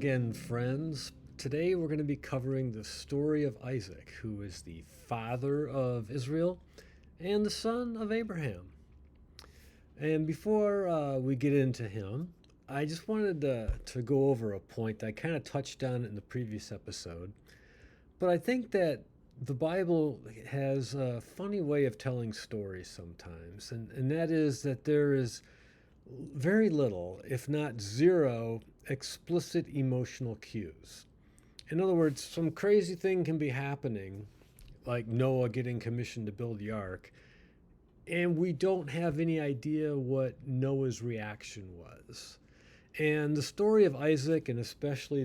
again, friends. Today we're going to be covering the story of Isaac, who is the father of Israel and the son of Abraham. And before we get into him, I just wanted to go over a point that I kind of touched on in the previous episode. But I think that the Bible has a funny way of telling stories sometimes, and that is that there is very little, if not zero, explicit emotional cues. In other words, some crazy thing can be happening, like Noah getting commissioned to build the ark, and we don't have any idea what Noah's reaction was. And the story of Isaac, and especially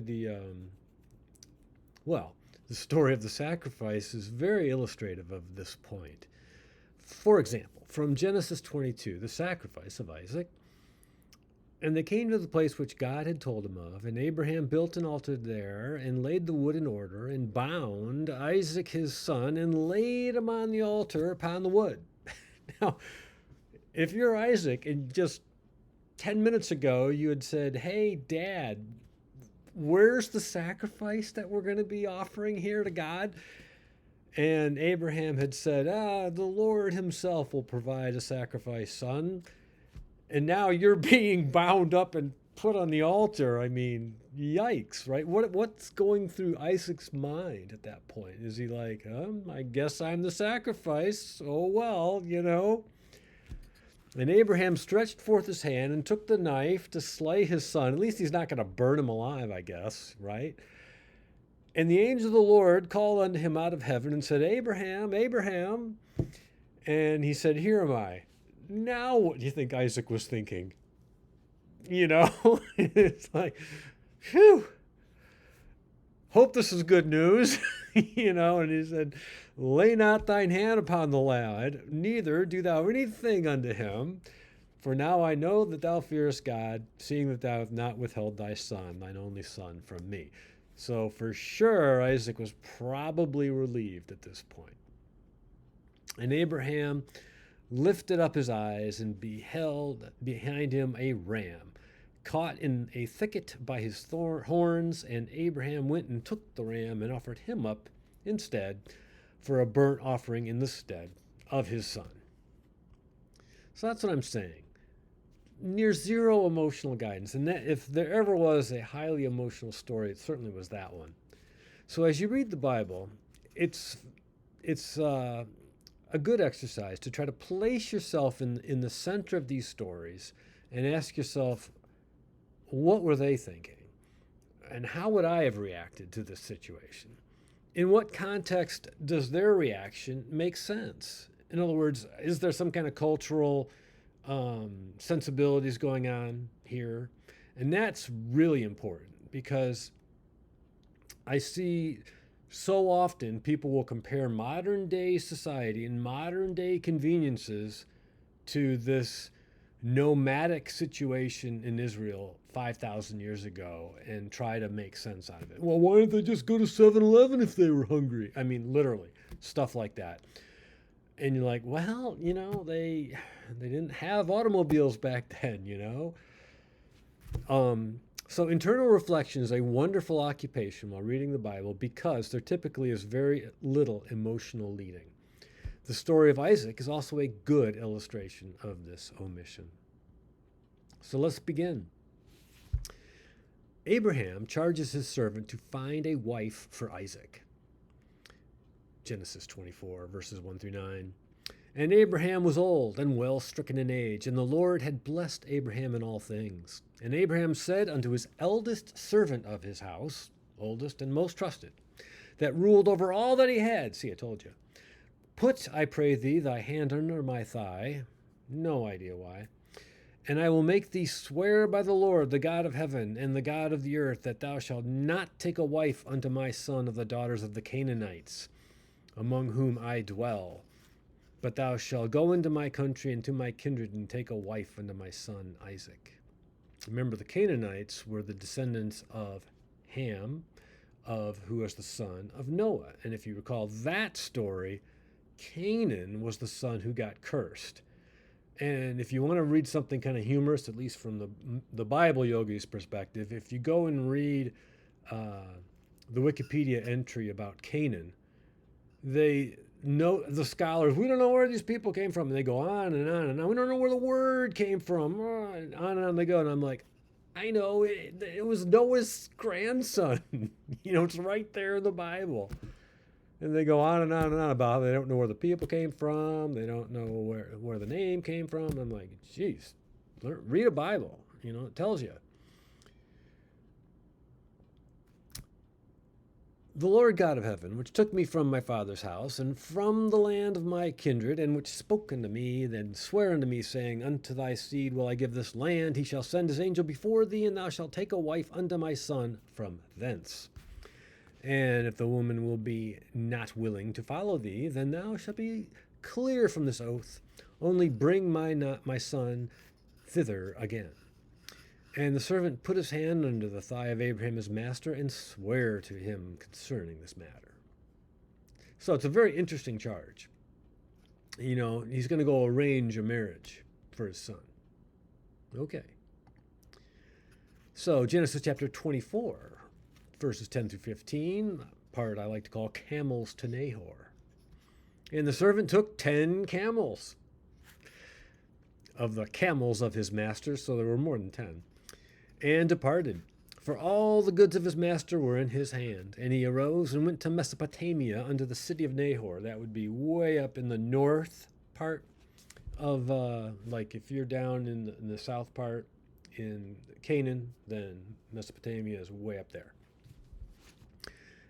well, the story of the sacrifice, is very illustrative of this point. For example, from Genesis 22, the sacrifice of Isaac. And they came to the place which God had told him of, and Abraham built an altar there, and laid the wood in order, and bound Isaac his son, and laid him on the altar upon the wood. Now, if you're Isaac, and just 10 minutes ago you had said, "Hey, Dad, where's the sacrifice that we're going to be offering here to God?" And Abraham had said, "The Lord himself will provide a sacrifice, son." And now you're being bound up and put on the altar. I mean, yikes, right? What's going through Isaac's mind at that point? Is he like, I guess I'm the sacrifice. Oh, well, you know. And Abraham stretched forth his hand and took the knife to slay his son. At least he's not going to burn him alive, I guess, right? And the angel of the Lord called unto him out of heaven and said, "Abraham, Abraham." And he said, "Here am I." Now, what do you think Isaac was thinking? It's like, phew, hope this is good news. And he said, "Lay not thine hand upon the lad, neither do thou anything unto him. For now I know that thou fearest God, seeing that thou hast not withheld thy son, thine only son, from me." So for sure, Isaac was probably relieved at this point. And Abraham lifted up his eyes and beheld behind him a ram, caught in a thicket by his horns. And Abraham went and took the ram and offered him up instead for a burnt offering in the stead of his son. So that's what I'm saying. Near zero emotional guidance. And that, if there ever was a highly emotional story, it certainly was that one. So as you read the Bible, it's a good exercise to try to place yourself in the center of these stories and ask yourself, what were they thinking? And how would I have reacted to this situation? In what context does their reaction make sense? In other words, is there some kind of cultural sensibilities going on here? And that's really important, because I see so often people will compare modern day society and modern day conveniences to this nomadic situation in Israel 5,000 years ago and try to make sense out of it. Well, why didn't they just go to 7-Eleven if they were hungry? I mean, literally, stuff like that. And you're like, well, they didn't have automobiles back then, So internal reflection is a wonderful occupation while reading the Bible, because there typically is very little emotional leading. The story of Isaac is also a good illustration of this omission. So let's begin. Abraham charges his servant to find a wife for Isaac. Genesis 24, verses 1 through 9. And Abraham was old and well stricken in age, and the Lord had blessed Abraham in all things. And Abraham said unto his eldest servant of his house, oldest and most trusted, that ruled over all that he had, see, I told you, "Put, I pray thee, thy hand under my thigh," no idea why, "and I will make thee swear by the Lord, the God of heaven and the God of the earth, that thou shalt not take a wife unto my son of the daughters of the Canaanites, among whom I dwell. But thou shalt go into my country and to my kindred, and take a wife unto my son Isaac." Remember, the Canaanites were the descendants of Ham, who was the son of Noah. And if you recall that story, Canaan was the son who got cursed. And if you want to read something kind of humorous, at least from the Bible yogi's perspective, if you go and read the Wikipedia entry about Canaan, they note the scholars, we don't know where these people came from. And they go on and on and on. We don't know where the word came from. On and on they go. And I'm like, I know, it was Noah's grandson. It's right there in the Bible. And they go on and on and on about it. They don't know where the people came from. They don't know where the name came from. I'm like, geez, read a Bible. It tells you. The Lord God of heaven, which took me from my father's house, and from the land of my kindred, and which spoke unto me, then sware unto me, saying, Unto thy seed will I give this land. He shall send his angel before thee, and thou shalt take a wife unto my son from thence. And if the woman will be not willing to follow thee, then thou shalt be clear from this oath. Only bring my son thither again. And the servant put his hand under the thigh of Abraham his master, and sware to him concerning this matter. So it's a very interesting charge. He's going to go arrange a marriage for his son. Okay. So Genesis chapter 24, verses 10 through 15, part I like to call Camels to Nahor. And the servant took 10 camels of the camels of his master, so there were more than 10, and departed. For all the goods of his master were in his hand. And he arose and went to Mesopotamia unto the city of Nahor. That would be way up in the north part of, like if you're down in the south part in Canaan, then Mesopotamia is way up there.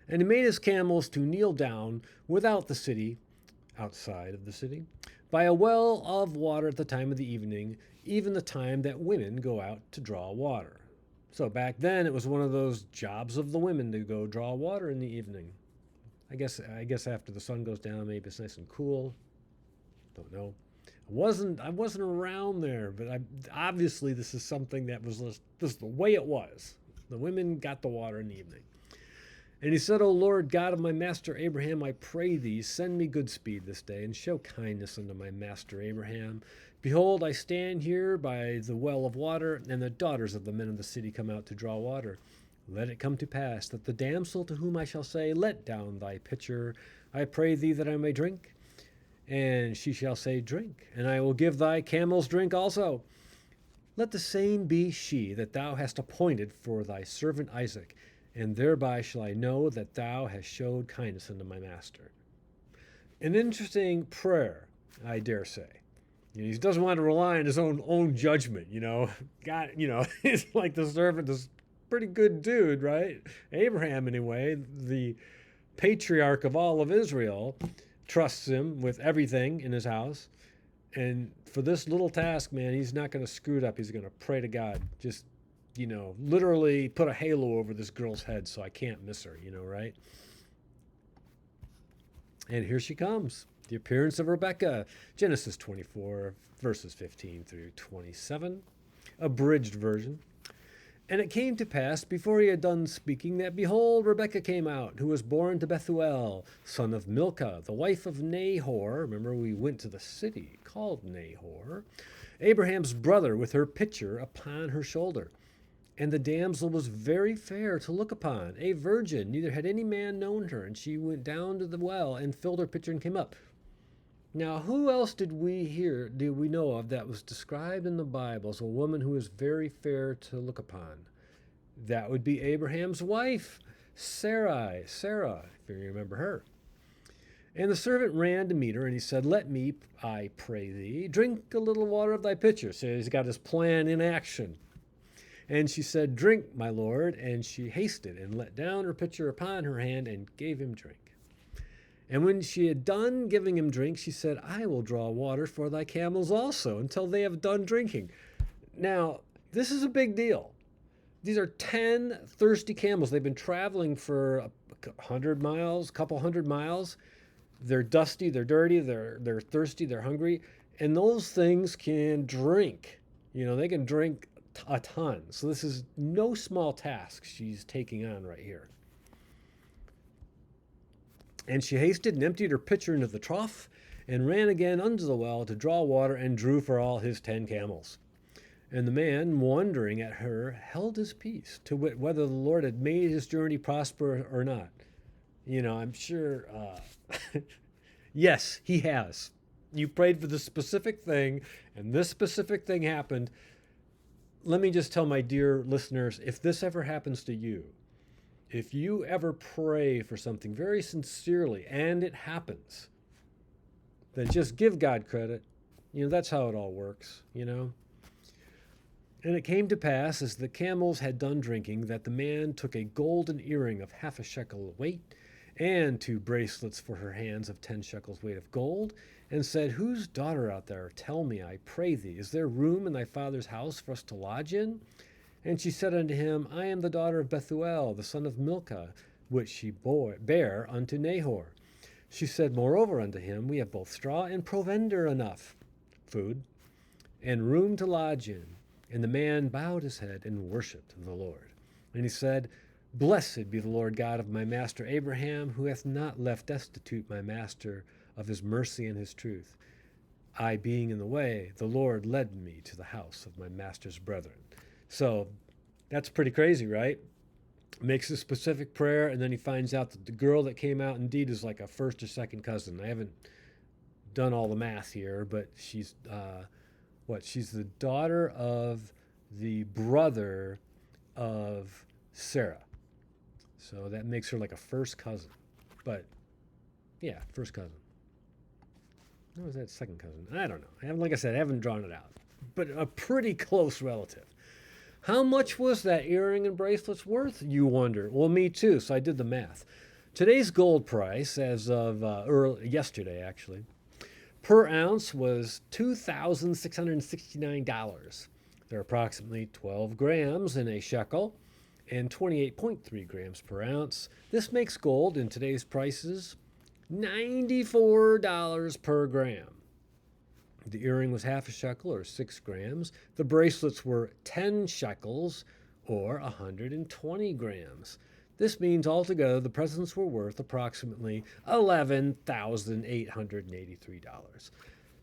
And he made his camels to kneel down without the city, outside of the city, by a well of water at the time of the evening, even the time that women go out to draw water. So back then it was one of those jobs of the women to go draw water in the evening. I guess after the sun goes down, maybe it's nice and cool. Don't know. I wasn't around there, but obviously this is something that was just the way it was. The women got the water in the evening. And he said, O Lord God of my master Abraham, I pray thee, send me good speed this day, and show kindness unto my master Abraham. Behold, I stand here by the well of water, and the daughters of the men of the city come out to draw water. Let it come to pass that the damsel to whom I shall say, Let down thy pitcher, I pray thee that I may drink. And she shall say, Drink, and I will give thy camels drink also. Let the same be she that thou hast appointed for thy servant Isaac, and thereby shall I know that thou hast showed kindness unto my master. An interesting prayer, I dare say. He doesn't want to rely on his own judgment, God, it's like the servant is a pretty good dude, right? Abraham, anyway, the patriarch of all of Israel, trusts him with everything in his house. And for this little task, man, he's not going to screw it up. He's going to pray to God. Just, literally put a halo over this girl's head so I can't miss her, right? And here she comes. The appearance of Rebekah, Genesis 24, verses 15 through 27, abridged version. And it came to pass, before he had done speaking, that behold, Rebekah came out, who was born to Bethuel, son of Milcah, the wife of Nahor. Remember, we went to the city called Nahor, Abraham's brother, with her pitcher upon her shoulder. And the damsel was very fair to look upon, a virgin, neither had any man known her. And she went down to the well and filled her pitcher and came up. Now, who else did we know of that was described in the Bible as a woman who was very fair to look upon? That would be Abraham's wife, Sarah, if you remember her. And the servant ran to meet her, and he said, Let me, I pray thee, drink a little water of thy pitcher. So he's got his plan in action. And she said, Drink, my lord. And she hasted and let down her pitcher upon her hand and gave him drink. And when she had done giving him drink, she said, I will draw water for thy camels also until they have done drinking. Now, this is a big deal. These are 10 thirsty camels. They've been traveling for 100 miles, couple 100 miles. They're dusty, they're dirty, they're thirsty, they're hungry. And those things can drink. They can drink a ton. So this is no small task she's taking on right here. And she hasted and emptied her pitcher into the trough, and ran again unto the well to draw water, and drew for all his 10 camels. And the man, wondering at her, held his peace, to wit whether the Lord had made his journey prosper or not. I'm sure, yes, he has. You prayed for the specific thing, and this specific thing happened. Let me just tell my dear listeners, if this ever happens to you, if you ever pray for something very sincerely and it happens, then just give God credit. That's how it all works. And it came to pass, as the camels had done drinking, that the man took a golden earring of 1/2 shekel weight, and 2 bracelets for her hands of 10 shekels weight of gold, and said, Whose daughter out there? Tell me, I pray thee, is there room in thy father's house for us to lodge in? And she said unto him, I am the daughter of Bethuel, the son of Milcah, which she bare unto Nahor. She said moreover unto him, We have both straw and provender enough, food, and room to lodge in. And the man bowed his head and worshipped the Lord. And he said, Blessed be the Lord God of my master Abraham, who hath not left destitute my master of his mercy and his truth. I being in the way, the Lord led me to the house of my master's brethren. So that's pretty crazy, right? Makes a specific prayer, and then he finds out that the girl that came out indeed is like a first or second cousin. I haven't done all the math here, but she's she's the daughter of the brother of Sarah. So that makes her like a first cousin. But yeah, first cousin. Or was that second cousin? I don't know. Like I said, I haven't drawn it out. But a pretty close relative. How much was that earring and bracelets worth, you wonder? Well, me too, so I did the math. Today's gold price, as of yesterday actually, per ounce was $2,669. There are approximately 12 grams in a shekel and 28.3 grams per ounce. This makes gold in today's prices $94 per gram. The earring was 1/2 shekel, or 6 grams. The bracelets were 10 shekels, or 120 grams. This means altogether the presents were worth approximately $11,883.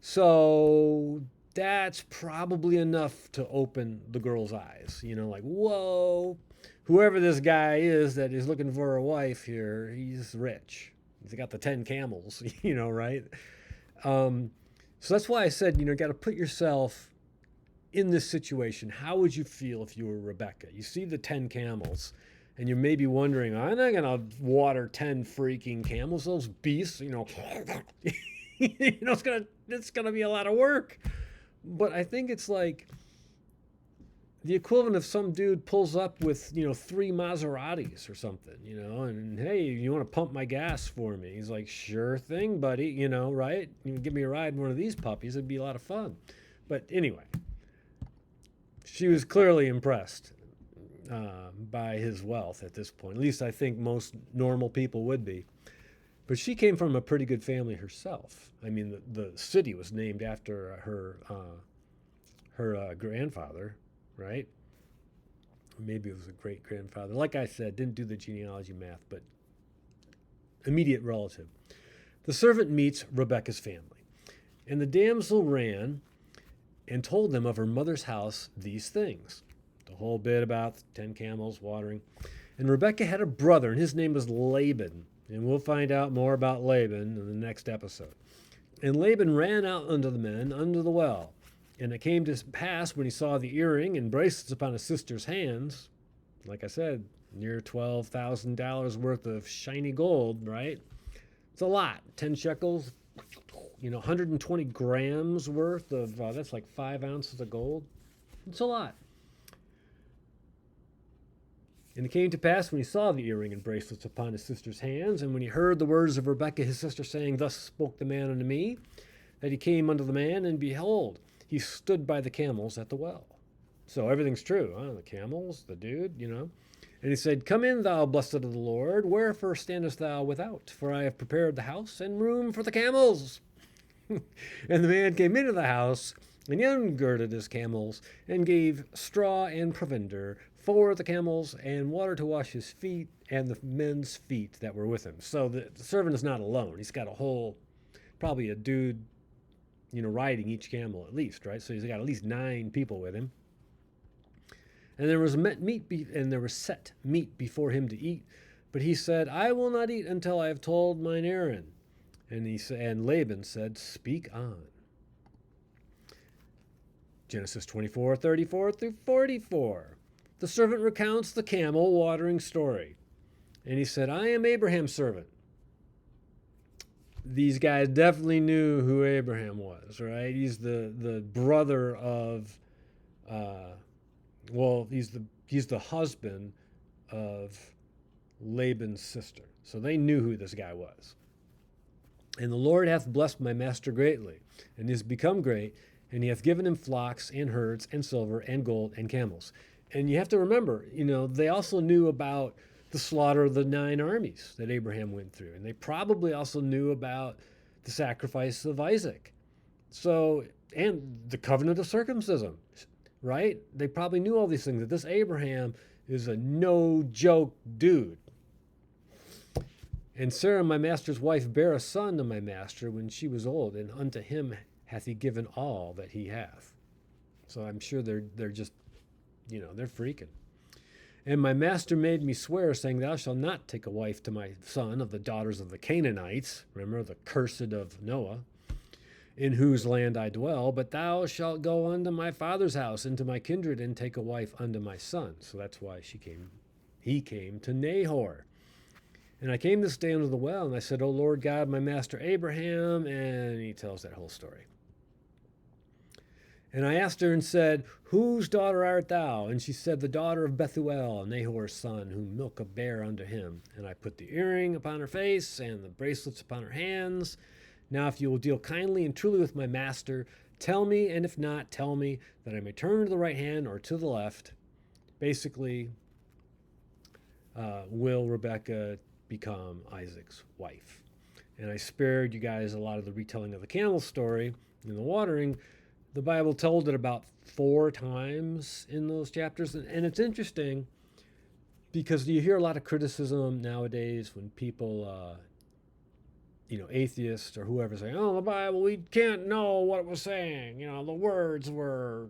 So that's probably enough to open the girl's eyes. Like, whoa, whoever this guy is that is looking for a wife here, he's rich. He's got the 10 camels, right? So that's why I said, got to put yourself in this situation. How would you feel if you were Rebecca? You see the 10 camels, and you're maybe wondering, I'm not going to water 10 freaking camels, those beasts, it's going to be a lot of work. But I think it's like the equivalent of some dude pulls up with, 3 Maseratis or something, and hey, you want to pump my gas for me? He's like, sure thing, buddy, right? You can give me a ride in one of these puppies. It'd be a lot of fun. But anyway, she was clearly impressed by his wealth at this point. At least I think most normal people would be. But she came from a pretty good family herself. I mean, the city was named after her grandfather, right? Maybe it was a great-grandfather. Like I said, didn't do the genealogy math, but immediate relative. The servant meets Rebekah's family, and the damsel ran and told them of her mother's house these things. The whole bit about 10 camels watering. And Rebekah had a brother, and his name was Laban. And we'll find out more about Laban in the next episode. And Laban ran out unto the men, unto the well. And it came to pass when he saw the earring and bracelets upon his sister's hands, like I said, near $12,000 worth of shiny gold, right? It's a lot. 10 shekels, 120 grams worth of, that's like 5 ounces of gold. It's a lot. And it came to pass when he saw the earring and bracelets upon his sister's hands, and when he heard the words of Rebekah his sister, saying, Thus spoke the man unto me, that he came unto the man, and behold, he stood by the camels at the well. So everything's true, huh? The camels, the dude, And he said, Come in, thou blessed of the Lord, wherefore standest thou without? For I have prepared the house and room for the camels. And the man came into the house, and he ungirded his camels, and gave straw and provender for the camels, and water to wash his feet, and the men's feet that were with him. So the servant is not alone. He's got a whole probably a dude, riding each camel at least, right? So he's got at least 9 people with him. And there was set meat before him to eat, but he said, "I will not eat until I have told mine errand." And Laban said, "Speak on." Genesis 24:34 through 44. The servant recounts the camel watering story. And he said, "I am Abraham's servant." These guys definitely knew who Abraham was, right? He's the brother of, he's the husband of Laban's sister. So they knew who this guy was. "And the Lord hath blessed my master greatly, and is become great, and he hath given him flocks and herds and silver and gold and camels." And you have to remember, they also knew about the slaughter of the 9 armies that Abraham went through. And they probably also knew about the sacrifice of Isaac. So, and the covenant of circumcision, right? They probably knew all these things, that this Abraham is a no-joke dude. "And Sarah, my master's wife, bare a son to my master when she was old, and unto him hath he given all that he hath." So I'm sure they're just, they're freaking. "And my master made me swear, saying, Thou shalt not take a wife to my son of the daughters of the Canaanites," remember, the cursed of Noah, "in whose land I dwell, but thou shalt go unto my father's house, into my kindred, and take a wife unto my son." So that's why he came to Nahor. "And I came this day unto the well, and I said, O Lord God, my master Abraham," and he tells that whole story. "And I asked her and said, Whose daughter art thou? And she said, The daughter of Bethuel, Nahor's son, whom Milcah bare unto him. And I put the earring upon her face, and the bracelets upon her hands. Now if you will deal kindly and truly with my master, tell me, and if not, tell me, that I may turn to the right hand or to the left." Basically, will Rebekah become Isaac's wife? And I spared you guys a lot of the retelling of the camel story and the watering. The Bible told it about 4 times in those chapters. And it's interesting because you hear a lot of criticism nowadays when people, atheists or whoever say, "Oh, the Bible, we can't know what it was saying. The words were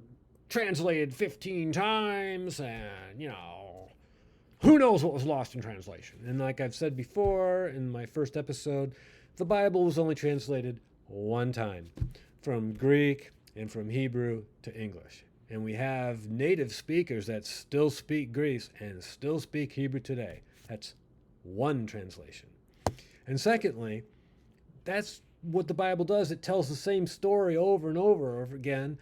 translated 15 times and, who knows what was lost in translation." And like I've said before in my first episode, the Bible was only translated 1 time from Greek and from Hebrew to English. And we have native speakers that still speak Greek and still speak Hebrew today. That's 1 translation. And secondly, that's what the Bible does. It tells the same story over and over again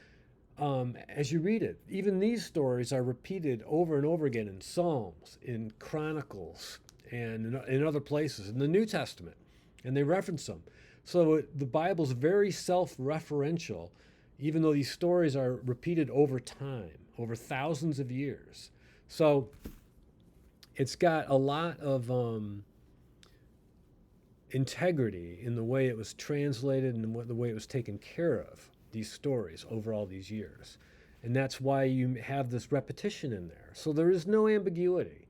as you read it. Even these stories are repeated over and over again in Psalms, in Chronicles, and in other places, in the New Testament. And they reference them. So the Bible's very self-referential, even though these stories are repeated over time, over thousands of years. So it's got a lot of integrity in the way it was translated and the way it was taken care of, these stories, over all these years. And that's why you have this repetition in there. So there is no ambiguity.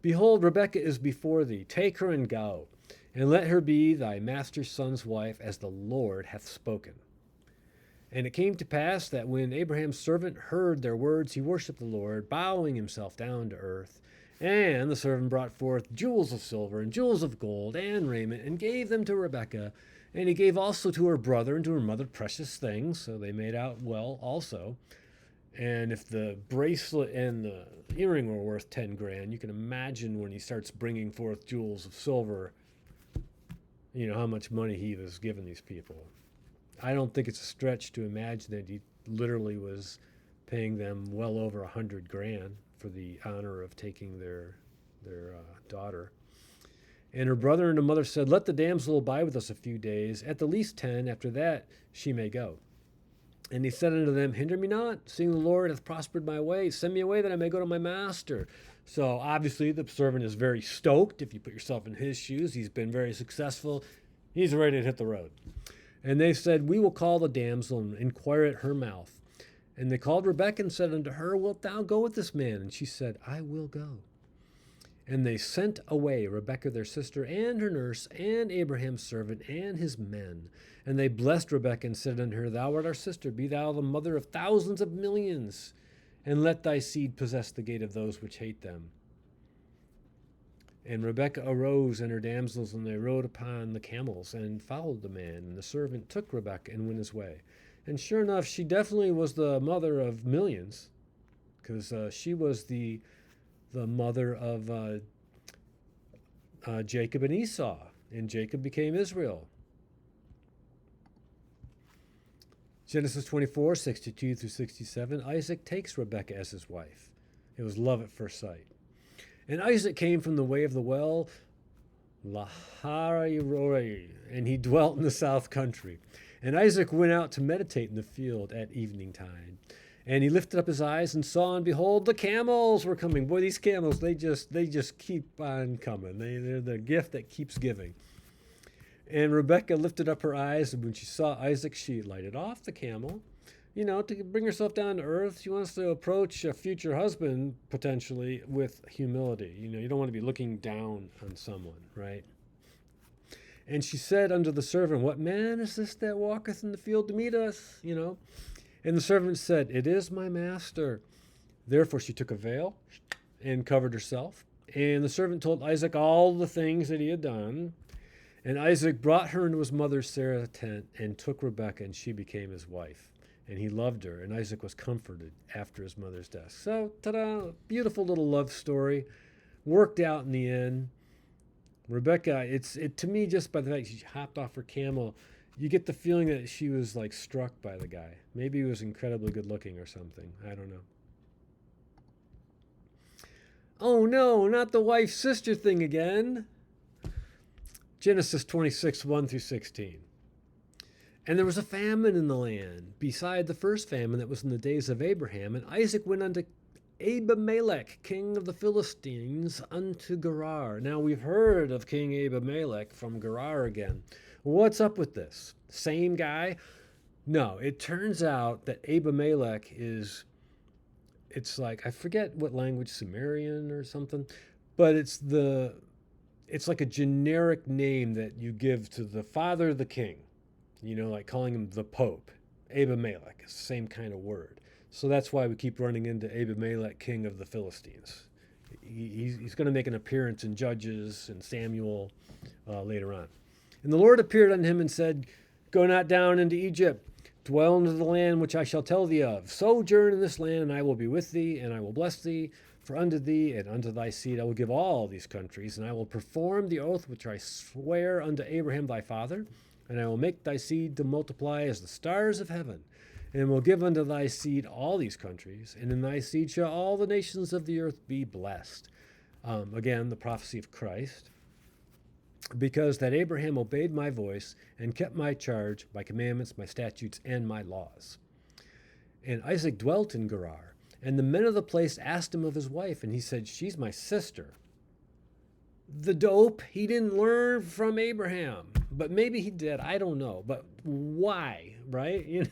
"Behold, Rebekah is before thee. Take her and go, and let her be thy master's son's wife, as the Lord hath spoken." And it came to pass that when Abraham's servant heard their words, he worshipped the Lord, bowing himself down to earth. And the servant brought forth jewels of silver and jewels of gold and raiment, and gave them to Rebekah. And he gave also to her brother and to her mother precious things. So they made out well also. And if the bracelet and the earring were worth 10 grand, you can imagine when he starts bringing forth jewels of silver, how much money he was giving these people. I don't think it's a stretch to imagine that he literally was paying them well over 100 grand for the honor of taking their daughter. And her brother and her mother said, "Let the damsel abide with us a few days, at the least 10. After that she may go." And he said unto them, "Hinder me not, seeing the Lord hath prospered my way. Send me away that I may go to my master." So obviously the servant is very stoked. If you put yourself in his shoes, he's been very successful. He's ready to hit the road. And they said, "We will call the damsel and inquire at her mouth." And they called Rebekah and said unto her, "Wilt thou go with this man?" And she said, "I will go." And they sent away Rebekah their sister and her nurse and Abraham's servant and his men. And they blessed Rebekah and said unto her, Thou art our sister, be thou the mother of thousands of millions, and let thy seed possess the gate of those which hate them. And Rebekah arose and her damsels, and they rode upon the camels and followed the man. And the servant took Rebekah and went his way. And sure enough, she definitely was the mother of millions, because she was the mother of Jacob and Esau, and Jacob became Israel. Genesis 24, 62 through 67, Isaac takes Rebekah as his wife. It was love at first sight. And Isaac came from the way of the well, Lahairoi, and he dwelt in the south country. And Isaac went out to meditate in the field at evening time. And he lifted up his eyes and saw, and behold, the camels were coming. Boy, these camels, they just keep on coming. They're the gift that keeps giving. And Rebekah lifted up her eyes, and when she saw Isaac, she lighted off the camel, to bring herself down to earth. She wants to approach a future husband, potentially, with humility. You don't want to be looking down on someone, right? And she said unto the servant, What man is this that walketh in the field to meet us? And the servant said, It is my master. Therefore she took a veil and covered herself. And the servant told Isaac all the things that he had done. And Isaac brought her into his mother Sarah's tent and took Rebekah, and she became his wife. And he loved her, and Isaac was comforted after his mother's death. So, ta-da, beautiful little love story. Worked out in the end. Rebekah, to me, just by the fact she hopped off her camel, you get the feeling that she was like struck by the guy. Maybe he was incredibly good looking or something. I don't know. Oh no, not the wife-sister thing again. Genesis 26, 1 through 16. And there was a famine in the land, beside the first famine that was in the days of Abraham. And Isaac went unto Abimelech, king of the Philistines, unto Gerar. Now we've heard of King Abimelech from Gerar again. What's up with this? Same guy? No, it turns out that Abimelech it's like, I forget what language, Sumerian or something, but it's like a generic name that you give to the father of the king, like calling him the Pope. Abimelech is the same kind of word. So that's why we keep running into Abimelech, king of the Philistines. He's going to make an appearance in Judges and Samuel later on. And the Lord appeared unto him and said, Go not down into Egypt, dwell into the land which I shall tell thee of. Sojourn in this land, and I will be with thee, and I will bless thee. For unto thee and unto thy seed I will give all these countries, and I will perform the oath which I swear unto Abraham thy father, and I will make thy seed to multiply as the stars of heaven, and will give unto thy seed all these countries, and in thy seed shall all the nations of the earth be blessed. Again, the prophecy of Christ. Because that Abraham obeyed my voice and kept my charge, my commandments, my statutes, and my laws. And Isaac dwelt in Gerar. And the men of the place asked him of his wife, and he said, She's my sister. The dope, he didn't learn from Abraham. But maybe he did, I don't know. But why, right? And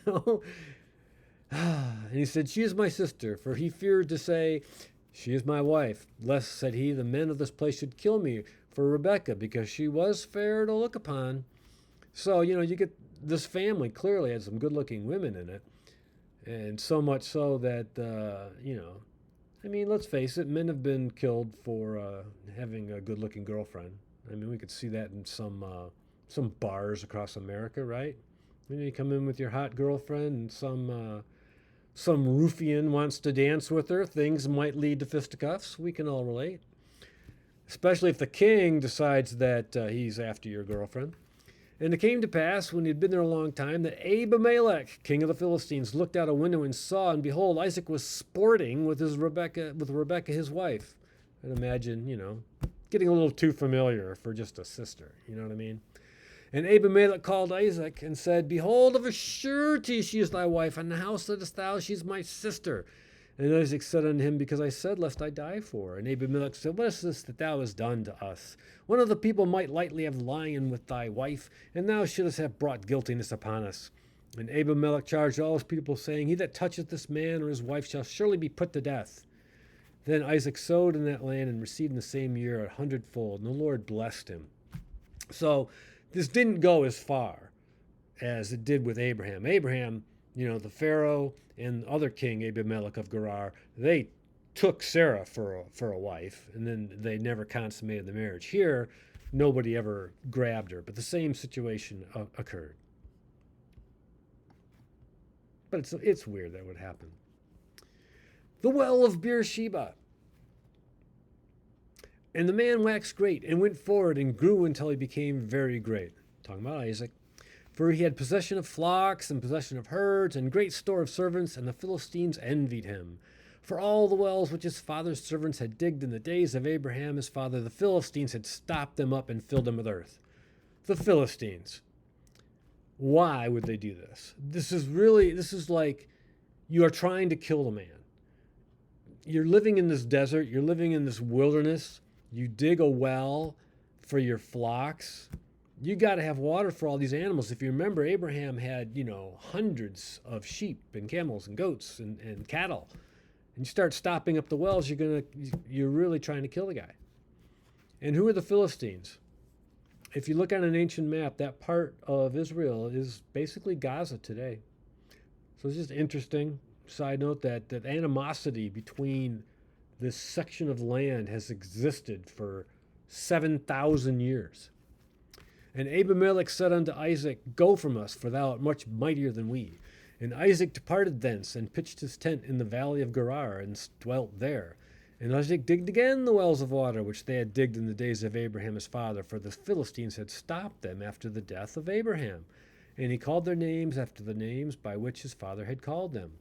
he said, She is my sister, for he feared to say, She is my wife, lest, said he, the men of this place should kill me for Rebekah, because she was fair to look upon. So, you get this family clearly had some good-looking women in it. And so much so that, let's face it, men have been killed for having a good-looking girlfriend. We could see that in some bars across America, right? You come in with your hot girlfriend and some ruffian wants to dance with her. Things might lead to fisticuffs. We can all relate. Especially if the king decides that he's after your girlfriend. And it came to pass, when he had been there a long time, that Abimelech, king of the Philistines, looked out a window and saw, and behold, Isaac was sporting with Rebekah his wife. I'd imagine, getting a little too familiar for just a sister. You know what I mean? And Abimelech called Isaac and said, Behold, of a surety she is thy wife, and the house saidest thou, She is my sister. And Isaac said unto him, Because I said, lest I die for her. And Abimelech said, What is this that thou hast done to us? One of the people might lightly have lain with thy wife, and thou shouldest have brought guiltiness upon us. And Abimelech charged all his people, saying, He that toucheth this man or his wife shall surely be put to death. Then Isaac sowed in that land and received in the same year 100-fold, and the Lord blessed him. So this didn't go as far as it did with Abraham. Abraham, the Pharaoh and other king Abimelech of Gerar, they took Sarah for a wife, and then they never consummated the marriage. Here, nobody ever grabbed her, but the same situation occurred. But it's weird that would happen. The well of Beersheba. And the man waxed great and went forward and grew until he became very great. Talking about Isaac. For he had possession of flocks and possession of herds and great store of servants, and the Philistines envied him. For all the wells which his father's servants had digged in the days of Abraham his father, the Philistines had stopped them up and filled them with earth. The Philistines. Why would they do this? This is like you are trying to kill the man. You're living in this desert. You're living in this wilderness. You dig a well for your flocks. You got to have water for all these animals. If you remember, Abraham had, hundreds of sheep and camels and goats and cattle. And you start stopping up the wells, you're really trying to kill the guy. And who are the Philistines? If you look on an ancient map, that part of Israel is basically Gaza today. So it's just interesting. Side note that animosity between this section of land has existed for 7,000 years. And Abimelech said unto Isaac, Go from us, for thou art much mightier than we. And Isaac departed thence, and pitched his tent in the valley of Gerar, and dwelt there. And Isaac digged again the wells of water, which they had digged in the days of Abraham his father, for the Philistines had stopped them after the death of Abraham. And he called their names after the names by which his father had called them.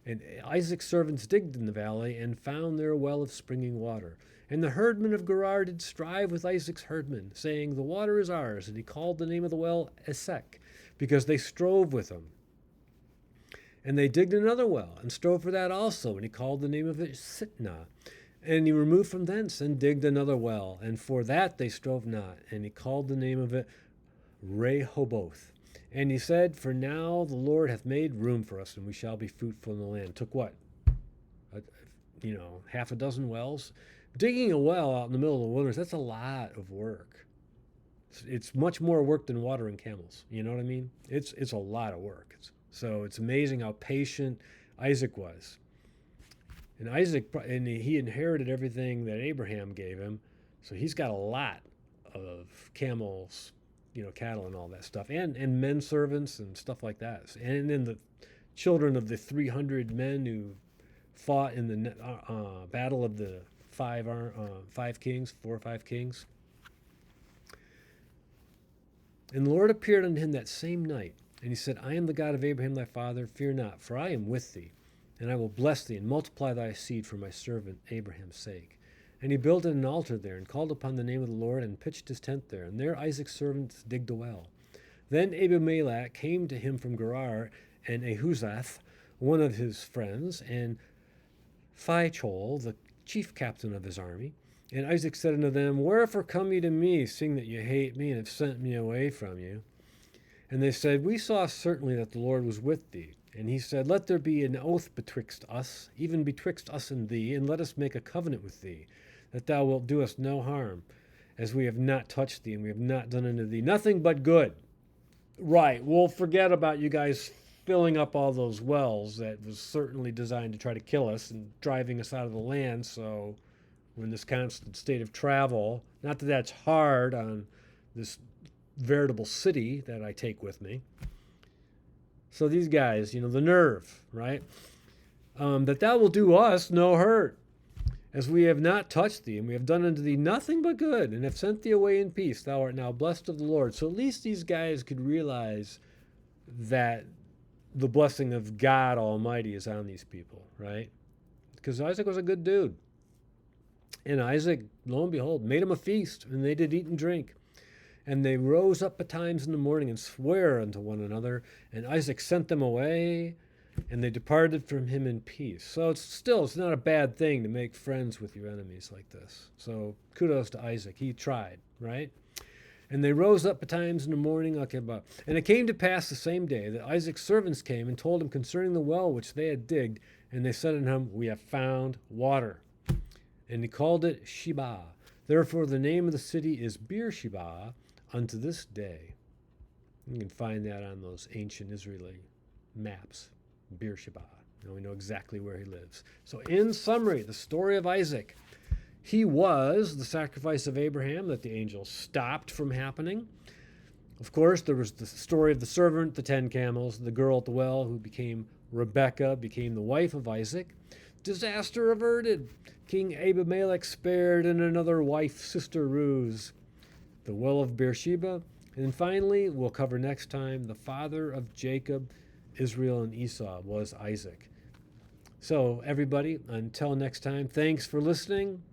And Isaac's servants digged in the valley, and found there a well of springing water. And the herdmen of Gerar did strive with Isaac's herdmen, saying, The water is ours. And he called the name of the well Esek, because they strove with him. And they digged another well, and strove for that also. And he called the name of it Sitnah. And he removed from thence, and digged another well. And for that they strove not. And he called the name of it Rehoboth. And he said, For now the Lord hath made room for us, and we shall be fruitful in the land. Took what? Half a dozen wells? Digging a well out in the middle of the wilderness, that's a lot of work. It's much more work than watering camels. You know what I mean? It's a lot of work. So it's amazing how patient Isaac was. And he inherited everything that Abraham gave him. So he's got a lot of camels, cattle and all that stuff, and men servants and stuff like that. And then the children of the 300 men who fought in the battle of the 4 or 5 kings. And the Lord appeared unto him that same night, and he said, I am the God of Abraham thy father, fear not, for I am with thee, and I will bless thee, and multiply thy seed for my servant Abraham's sake. And he built an altar there, and called upon the name of the Lord, and pitched his tent there. And there Isaac's servants digged a well. Then Abimelech came to him from Gerar, and Ahuzath, one of his friends, and Phichol, the chief captain of his army. And Isaac said unto them, Wherefore come ye to me, seeing that ye hate me, and have sent me away from you? And they said, We saw certainly that the Lord was with thee. And he said, Let there be an oath betwixt us, even betwixt us and thee, and let us make a covenant with thee, that thou wilt do us no harm, as we have not touched thee, and we have not done unto thee nothing but good. Right, we'll forget about you guys filling up all those wells that was certainly designed to try to kill us and driving us out of the land. So we're in this constant state of travel. Not that that's hard on this veritable city that I take with me. So these guys, the nerve, right? That thou will do us no hurt, as we have not touched thee, and we have done unto thee nothing but good, and have sent thee away in peace. Thou art now blessed of the Lord. So at least these guys could realize that the blessing of God Almighty is on these people, right? Because Isaac was a good dude. And Isaac, lo and behold, made him a feast, and they did eat and drink. And they rose up betimes in the morning and sware unto one another. And Isaac sent them away, and they departed from him in peace. So it's not a bad thing to make friends with your enemies like this. So kudos to Isaac. He tried, right? And they rose up betimes in the morning. And it came to pass the same day that Isaac's servants came and told him concerning the well which they had digged. And they said unto him, We have found water. and he called it Sheba. Therefore, the name of the city is Beersheba unto this day. You can find that on those ancient Israeli maps, Beersheba. We know exactly where he lives. So, in summary, the story of Isaac. He was the sacrifice of Abraham that the angel stopped from happening. Of course, there was the story of the servant, the 10 camels, the girl at the well who became Rebekah, became the wife of Isaac. Disaster averted. King Abimelech spared, and another wife, sister ruse. The well of Beersheba. And finally, we'll cover next time, the father of Jacob, Israel, and Esau was Isaac. So, everybody, until next time, thanks for listening.